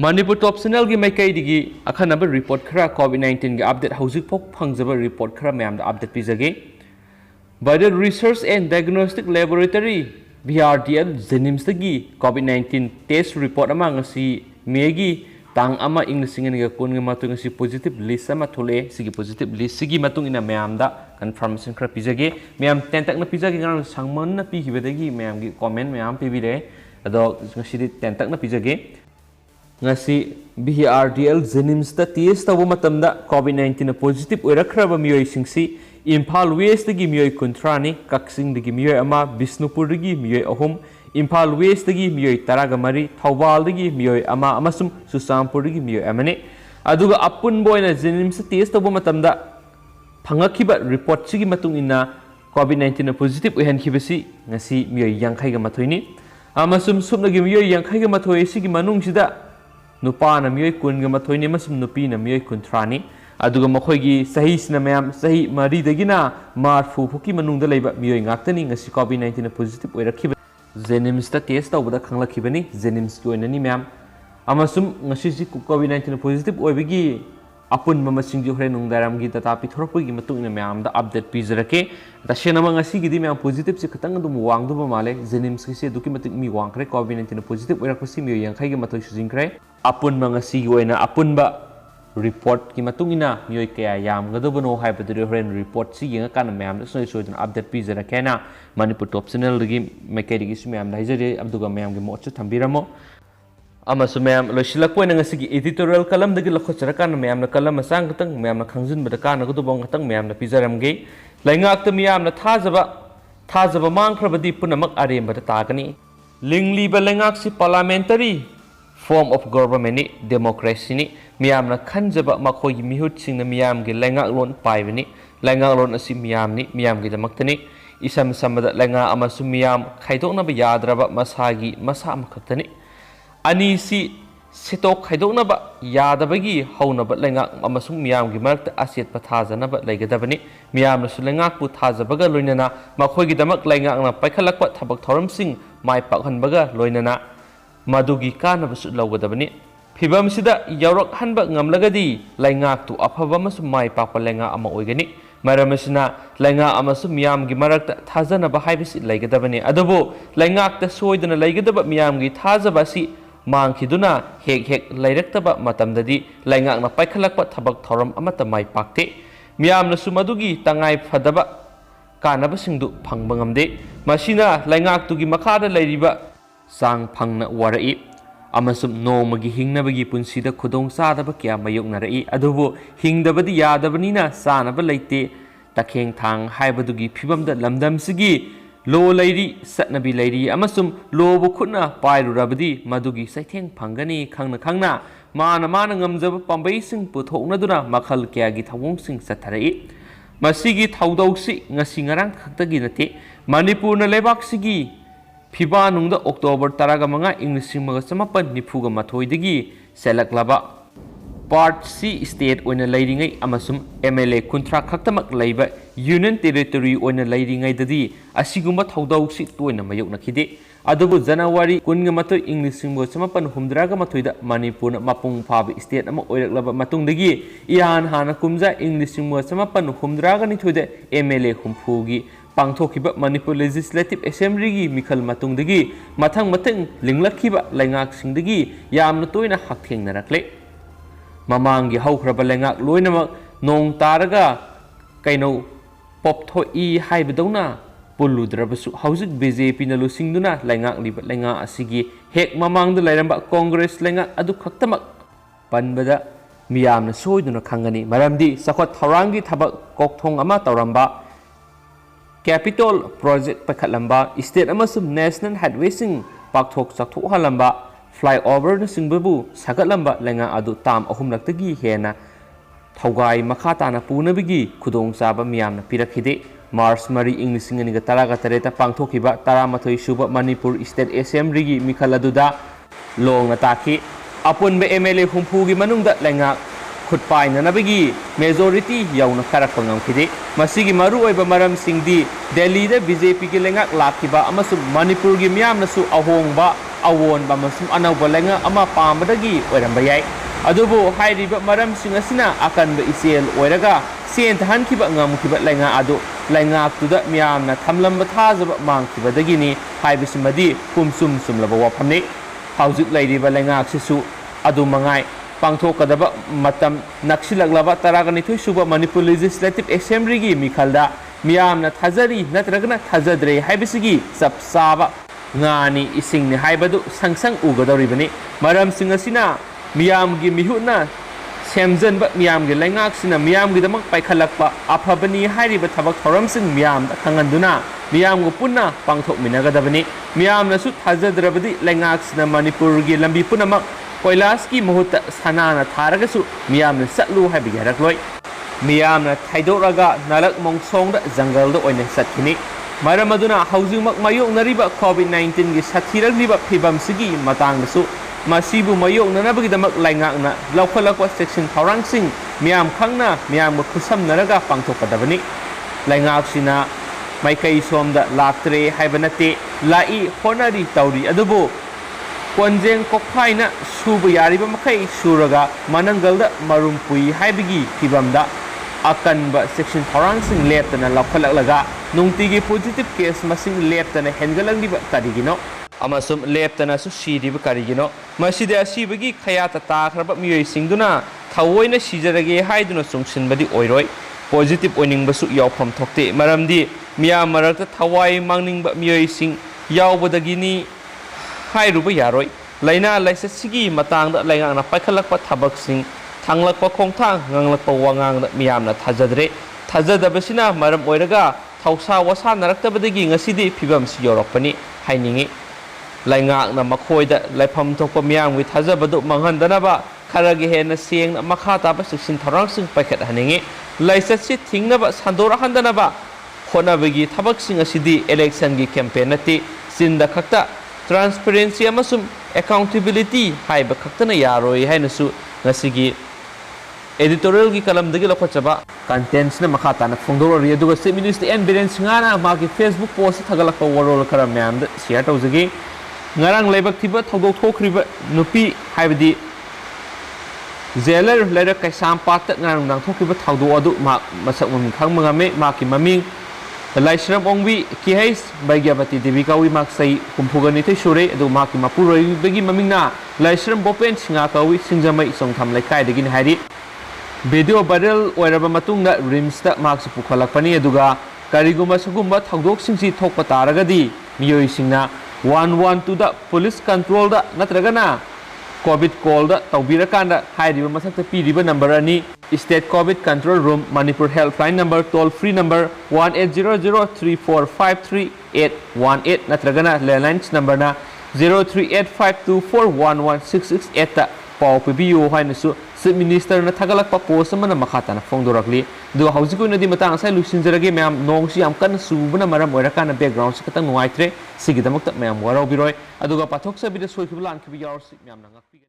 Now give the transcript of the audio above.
Manipur Top Channel की माइकैदगी अखनब report खरा कोविड-19 की अपडेट हौजिकफाउ फंगजब रिपोर्ट खरा मैम अपडेट पीजगे by the Research and Diagnostic Laboratory BRDL Jenims की कोविड-19 टेस्ट रिपोर्ट अमा ngasi मेगी tang ama inglisingani kun matung si positive list ama thole sigi positive list sigi matung ina ma'am दा confirmation खरा पीजगे ma'am tentak na पीजगे ngang sangmon na pi hibadagi ma'am की comment ma'am pibire ado ngasi tentak na पीजगे ngasi BRDL Jenims ta test tabu matamda COVID-19 na positive oirakraba miyoi singsi Imphal West gi miyoi kuntrani Kaksing gi miyoi ama Bisnupur gi miyoi ahum Imphal West gi miyoi taragamari Thawbal gi miyoi ama amasum Susampur gi miyoi amane aduga apun boina Jenims ta test tabu matamda phangakhiba report sigi matung ina COVID-19 na positive oihan khibasi ngasi miyoi yangkhai ga mathoini amasum sumna gi miyoi yangkhai ga mathoi sigi manung sida nupa na miyoi kun ga mathoi ne masum nupi na miyoi kuntrani aduga makhoi gi sahi sina mayam sahi mari dagina marfu phuki manung da leiba miyoi ngaktani ngasi COVID-19 positive oirakhiba Jenims ta test tawbada khanglakhibani Jenims ki oinani mayam amasum ngasi si COVID-19 positive oibagi apun mamasing ji hore nung daram gi data pithorpoi gi matung ina mayam da update pizarake ta shenama ngasi gi di mayam positive si khatang dum wang du ba male Jenims ki se duki matik mi wang kre COVID-19 positive oirakpasi miyoi yangkhai gi mathoi sujing kre apun mangasi goina apun ba report ki matungina miyoi kaya yam gadobano haibaduri horen report si yenga kan mayam da soi soi update pizara kena Manipur Top Channel gi mekeri gi mayam da hijari abduga mayam gi mochu thambiramo amasu mayam losilak poina ngasi gi editorial kalam dagi lakhochara kan mayam na kalam asang katang mayam na khangjin bada kan gadobong katang mayam na pizaram ge laingak ta mayam na thajaba mangkhrabadi punamak arem bada tagani lingli ba laingak si parliamentary form of government ni democracy ni miyam na khanjaba makhoi gi mihut sing na miyam gi laingak lon paibani laingak lon asi miyam gi damaktani isam samada lainga amasu miyam khaidokna ba yadraba masagi masa amkhaktani ani si setok khaidokna ba yadabagi hauna ba laingak amasung miyam gi marakta aset pa thajana ba laigadabani miyam na su laingak pu thajabaga loinana makhoi gi damak laingak na paikhalakpa thabak thoram sing mai pakhanbaga loinana Madugi kana basu laugadabani phibam sida yaurak hanba ngamlagadi laingak tu afaba masu mai pakpa lainga ama oigani maramasina lainga amasu miyam gi marakta thajana ba haibisi laigadabani adubu laingak ta soidana laigadaba miyam gi thajaba si mangkhiduna hek lairektaba matamdadi laingak na paikhalakpa thabak thoram amata mai pakte miyam na sumadugi tangai phadaba kanaba singdu phangba ngamde masina laingak tu gi makhada lairiba sang phangna warai amasum nomagi hingnabagi punsida khudong sadaba kya mayoknarai adubu hingdabadi yadabanina sanaba leite takheng thang haibadugi phibamda lamdamsigi lo lairi satnabi lairi amasum lobu khutna pairurabadi madugi saitheng phangani khangna mana ngamjaba pambai sing puthoknaduna makhal kya gi thawong sing satharai masigi thawdausi ngasi ngarang khaktagi nate Manipur na lebak sigi Phiba nungda October taraga manga English maga samapan nifuga mathoidagi selaklaba Part C state oina lairingai amasum MLA kuntra khaktamak laiba Union Territory oina lairingai dadi asigumba thaudausi toina mayokna khide adubu January kunga matoi English maga samapan humdraga mathoida Manipur na mapung phaba state ama oiraklaba matungdagi ihan hana kumja English maga samapan humdraga ni thoida MLA humfugi pangthokiba Manipur Legislative Assembly gi mikhal matungdagi mathang linglakhiba laingak singdagi yamna toina hakthengnarakle mamangi haukraba laingak loinamak nong taraga kaino popthoi haibadona puludrabasu haujik BJP na lusingduna laingak liba lainga asigi hek mamangda lairamba Congress laingak adu khaktamak panbada miyamna soiduna khangani maramdi sakhot tharangi thabak kokthong ama tawramba Capital Project pakhalamba state amasum national highway sing pakthok chakthok halamba flyover na singbabu sagalamba lainga adu tam ahumlaktagi hena thaugai makhata na punabigi khudong chaba miyamna pirakhide March Mari English ngani ga taraga tareta pangthokiba 13 suba Manipur State Assembly gi mikaladuda long na taki apun be MLA humpu gi manungda lainga khutpai nanabagi majority yauna kharak pangam masigi maru oiba maram singdi Delhi da BJP ki lengak lakhiba amasu Manipur gi miyam nasu ahongba ꯑꯑꯣꯟꯕ ꯑꯃꯁꯨꯡ ꯑꯅꯧꯕ ꯂꯩꯉꯥꯛ ꯑꯃ ꯄꯥꯝꯕꯗꯒꯤ ꯑꯣꯏꯔꯝꯕ ꯌꯥꯏ ꯑꯗꯨꯕꯨ ꯍꯥꯏꯔꯤꯕ ꯃꯔꯝꯁꯤꯡ ꯑꯁꯤꯅ ꯑꯀꯟꯕ ꯏꯆꯦꯜ ꯑꯣꯏꯔꯒ ꯆꯦꯟꯊꯍꯟꯈꯤꯕ ꯉꯝꯈꯤꯕ ꯂꯩꯉꯥꯛ ꯑꯗꯨ ꯂꯩꯉꯥꯛꯇꯨꯗ ꯃꯤꯌꯥꯝꯅ ꯊꯝꯂꯝꯕ ꯊꯥꯖꯕ ꯃꯥꯡꯈꯤꯕꯗꯒꯤꯅꯤ ꯍꯥꯏꯕꯁꯤꯃꯗꯤ ꯄꯨꯝꯁꯨꯝ ꯆꯨꯝꯂꯕ ꯋꯥꯐꯝꯅꯤ ꯍꯧꯖꯤꯛ ꯂꯩꯔꯤꯕ ꯂꯩꯉꯥꯛꯁꯤꯁꯨ ꯑꯗꯨꯃꯉꯥꯏ ꯄꯥꯡꯊꯣꯛꯀꯗꯕ ꯃꯇꯝ ꯅꯛꯁꯤꯜꯂꯛꯂꯕ 12 ꯁꯨꯕ ꯃꯅꯤꯄꯨꯔ ꯂꯦꯖꯤꯁꯂꯦꯇꯤꯚ ꯑꯦꯁꯦꯝꯕ꯭ꯂꯤꯒꯤ ꯃꯤꯈꯜꯗ ꯃꯤꯌꯥꯝꯅ ꯊꯥꯖꯔꯤ ꯅꯠꯇ꯭ꯔꯒꯅ ꯊꯥꯖꯗ꯭ꯔꯦ ꯍꯥꯏꯕꯁꯤꯒꯤ ꯆꯞ ꯆꯥꯕ ꯉꯥꯅꯤ ꯏꯁꯤꯡꯅꯤ ꯍꯥꯏꯕꯗꯨ ꯁꯪꯁꯪ ꯎꯒꯗꯧꯔꯤꯕꯅꯤ ꯃꯔꯝꯁꯤꯡ ꯑꯁꯤꯅ ꯃꯤꯌꯥꯝꯒꯤ ꯃꯤꯍꯨꯠꯅ ꯁꯦꯝꯖꯟꯕ ꯃꯤꯌꯥꯝꯒꯤ ꯂꯩꯉꯥꯛꯁꯤꯅ ꯃꯤꯌꯥꯝꯒꯤꯗꯃꯛ ꯄꯥꯏꯈꯠꯂꯛꯄ ꯑꯐꯕꯅꯤ ꯍꯥꯏꯔꯤꯕ ꯊꯕꯛ ꯊꯧꯔꯝꯁꯤꯡ ꯃꯤꯌꯥꯝꯗ ꯈꯪꯍꯟꯗꯨꯅ ꯃꯤꯌꯥꯝꯒ ꯄꯨꯟꯅ ꯄꯥꯡꯊꯣꯛꯃꯤꯟꯅꯒꯗꯕꯅꯤ ꯃꯤꯌꯥꯝꯅꯁꯨ ꯊꯥꯖꯗ꯭ꯔꯕꯗꯤ ꯂꯩꯉꯥꯛꯁꯤꯅ ꯃꯅꯤꯄꯨꯔꯒꯤ ꯂꯝꯕꯤ ꯄꯨꯝꯅꯃꯛ ꯀꯣꯏꯂꯥꯁꯀꯤ ꯃꯍꯨꯠꯇ ꯁꯅꯥꯅ ꯊꯥꯔꯒꯁꯨ ꯃꯤꯌꯥꯝꯅ ꯆꯠꯂꯨ ꯍꯥꯏꯕꯒꯤ ꯍꯥꯏꯔꯛꯂꯣꯏ ꯃꯤꯌꯥꯝꯅ ꯊꯩꯗꯣꯛꯂꯒ ꯅꯥꯂꯛ ꯃꯣꯡꯁꯣꯡꯗ ꯖꯪꯒꯜꯗ ꯑꯣꯏꯅ ꯆꯠꯈꯤꯅꯤ ꯃꯔꯝ ꯑꯗꯨꯅ ꯍꯧꯖꯤꯛꯃꯛ ꯃꯥꯌꯣꯛꯅꯔꯤꯕ ꯀꯣꯚꯤꯗ-19ꯒꯤ ꯁꯥꯊꯤꯔꯛꯂꯤꯕ ꯐꯤꯕꯝꯁꯤꯒꯤ ꯃꯇꯥꯡꯗꯁꯨ ꯃꯁꯤꯕꯨ ꯃꯥꯌꯣꯛꯅꯅꯕꯒꯤꯗꯃꯛ ꯂꯩꯉꯥꯛꯅ ꯂꯧꯈꯠꯂꯛꯄ ꯆꯦꯛꯁꯤꯟ ꯊꯧꯔꯥꯡꯁꯤꯡ ꯃꯤꯌꯥꯝ ꯈꯪꯅ ꯃꯤꯌꯥꯝꯒ ꯈꯨꯠꯁꯝꯅꯔꯒ ꯄꯥꯡꯊꯣꯛꯀꯗꯕꯅꯤ ꯂꯩꯉꯥꯛꯁꯤꯅ ꯃꯥꯏꯀꯩ ꯁꯣꯝꯗ ꯂꯥꯛꯇ꯭ꯔꯦ ꯍꯥꯏꯕ ꯅꯠꯇꯦ ꯂꯥꯛꯏ ꯍꯣꯠꯅꯔꯤ ꯇꯧꯔꯤ ꯑꯗꯨꯕꯨ ꯀꯣꯟꯖꯦꯡ ꯀꯣꯛꯐꯥꯏꯅ ꯁꯨꯕ ꯌꯥꯔꯤꯕ ꯃꯈꯩ ꯁꯨꯔꯒ ꯃꯅꯪꯒꯜꯗ ꯃꯔꯨꯝ ꯄꯨꯏ ꯍꯥꯏꯕꯒꯤ ꯐꯤꯕꯝꯗ ꯑꯀꯟꯕ ꯆꯦꯛꯁꯤꯟ ꯊꯧꯔꯥꯡꯁꯤꯡ ꯂꯦꯞꯇꯅ ꯂꯧꯈꯠꯂꯛꯂꯒ ꯅꯨꯡꯇꯤꯒꯤ ꯄꯣꯖꯤꯇꯤꯚ ꯀꯦꯁ ꯃꯁꯤꯡ ꯂꯦꯞꯇꯅ ꯍꯦꯟꯒꯠꯂꯛꯂꯤꯕ ꯀꯔꯤꯒꯤꯅꯣ ꯑꯃꯁꯨꯡ ꯂꯦꯞꯇꯅꯁꯨ ꯁꯤꯔꯤꯕ ꯀꯔꯤꯒꯤꯅꯣ ꯃꯁꯤꯗ ꯑꯁꯤꯕꯒꯤ ꯈꯌꯥꯠꯇ ꯇꯥꯈ꯭ꯔꯕ ꯃꯤꯑꯣꯏꯁꯤꯡꯗꯨꯅ ꯊꯑꯣꯏꯅ ꯁꯤꯖꯔꯒꯦ ꯍꯥꯏꯗꯨꯅ ꯆꯨꯡꯁꯤꯟꯕꯗꯤ ꯑꯣꯏꯔꯣꯏ ꯄꯣꯖꯤꯇꯤꯚ ꯑꯣꯏꯅꯤꯡꯕꯁꯨ ꯌꯥꯎꯐꯝ ꯊꯣꯛꯇꯦ ꯃꯔꯝꯗꯤ ꯃꯤꯌꯥꯝ ꯃꯔꯛꯇ ꯊꯋꯥꯏ ꯃꯥꯡꯅꯤꯡꯕ ꯃꯤꯑꯣꯏꯁꯤꯡ ꯌꯥꯎꯕꯗꯒꯤꯅꯤ ꯍꯥꯏꯔꯨꯕ ꯌꯥꯔꯣꯏ ꯂꯩꯅꯥ ꯂꯥꯏꯆꯠꯁꯤꯒꯤ ꯃꯇꯥꯡꯗ ꯂꯩꯉꯥꯛꯅ ꯄꯥꯏꯈꯠꯂꯛꯄ ꯊꯕꯛꯁꯤꯡ ꯊꯥꯡꯂꯛꯄ ꯈꯣꯡꯊꯥꯡ ꯉꯥꯡꯂꯛꯄ ꯋꯥꯉꯥꯡꯗ ꯃꯤꯌꯥꯝꯅ ꯊꯥꯖꯗ꯭ꯔꯦ ꯊꯥꯖꯗꯕꯁꯤꯅ ꯃꯔꯝ ꯑꯣꯏꯔꯒ ꯊꯧꯁꯥ ꯋꯥꯁꯥꯅꯔꯛꯇꯕꯗꯒꯤ ꯉꯁꯤꯗꯤ ꯐꯤꯕꯝꯁꯤ ꯌꯧꯔꯛꯄꯅꯤ ꯍꯥꯏꯅꯤꯡꯉꯤ ꯂꯩꯉꯥꯛꯅ ꯃꯈꯣꯏꯗ ꯂꯩꯐꯝ ꯊꯣꯛꯄ ꯃꯤꯌꯥꯝꯒꯤ ꯊꯥꯖꯕꯗꯨ ꯃꯥꯡꯍꯟꯗꯅꯕ ꯈꯔꯒꯤ ꯍꯦꯟꯅ ꯁꯦꯡꯅ ꯃꯈꯥ ꯇꯥꯕ ꯆꯦꯛꯁꯤꯟ ꯊꯧꯔꯥꯡꯁꯤꯡ ꯄꯥꯏꯈꯠꯍꯟꯅꯤꯡꯉꯤ ꯂꯥꯏꯆꯠꯁꯤ ꯊꯤꯡꯅꯕ ꯁꯟꯗꯣꯔꯛꯍꯟꯗꯅꯕ ꯍꯣꯠꯅꯕꯒꯤ ꯊꯕꯛꯁꯤꯡ ꯑꯁꯤꯗꯤ ꯏꯂꯦꯛꯁꯟꯒꯤ ꯀꯦꯝꯄꯦꯟ ꯅꯠꯇꯦ ꯆꯤꯟꯗ ꯈꯛꯇ ꯇ꯭ꯔꯥꯟꯁꯄꯦꯔꯦꯟꯁꯤ ꯑꯃꯁꯨꯡ ꯑꯦꯀꯥꯎꯟꯇꯦꯕꯤꯂꯤꯇꯤ ꯍꯥꯏꯕ ꯈꯛꯇꯅ ꯌꯥꯔꯣꯏ ꯍꯥꯏꯅꯁꯨ ꯉꯁꯤꯒꯤ एडिटोरियल की कलम लौटब कंटेंट्स मखा ताना फोंदोरी चीफ मिनिस्टर एन बीरेन सिंहाना मागी फेसबुक पोस्ट थगलप वरोल खर मैम शेयर तौजगे थोदोक्थोख्रीब नुपी हाइबदी जेलर लेर कैसामपात नाथोब थौदो मसक ममी खमे माकी ममी लाइसरम ओंबी किहैस बैग्यवती देवी कौई माक सही हुम्फुगनिथै सुरे माकी मपुरोइबगी ममिंगना लाइसरम बोपेन सिंगा कौई सिंजमई सोंथम लेखाइदगिन हाइरि वीडियो वायरल ओइरबा मतुंगदा रिम्सदा मार्क्स पुखलकपनी अदुगा करिगुमा सगुम्बा थौदोकसिंगसि थोकपा तारगदी मियोइसिंगना 112 दा पुलिस कंट्रोल दा नत्रगना कोविड कॉल दा तौबिरकांदा हाइरिबा मसक्ता पीरिबा नंबर अनि state covid control room Manipur helpline number toll free number 180034533818 नत्रगना लैंडलाइन्स नंबर ना 0385241166 ता पाउ पिबियो हाइनसु चीफ मिनिस्टर ने थगलक पोस्ट मखाता फोंदोरकली हौजिकोनदी मतंग साइ लुसिनजरगे मैम नोंसी याम कन सुबना मरम ओइरकान बैकग्राउंड से खतंग नुआइत्रे सिगिदमक मैम वराउबिरोय अदुगा पाथोक सबीद सोइखिब लानखिब यावरसि मैम नंगा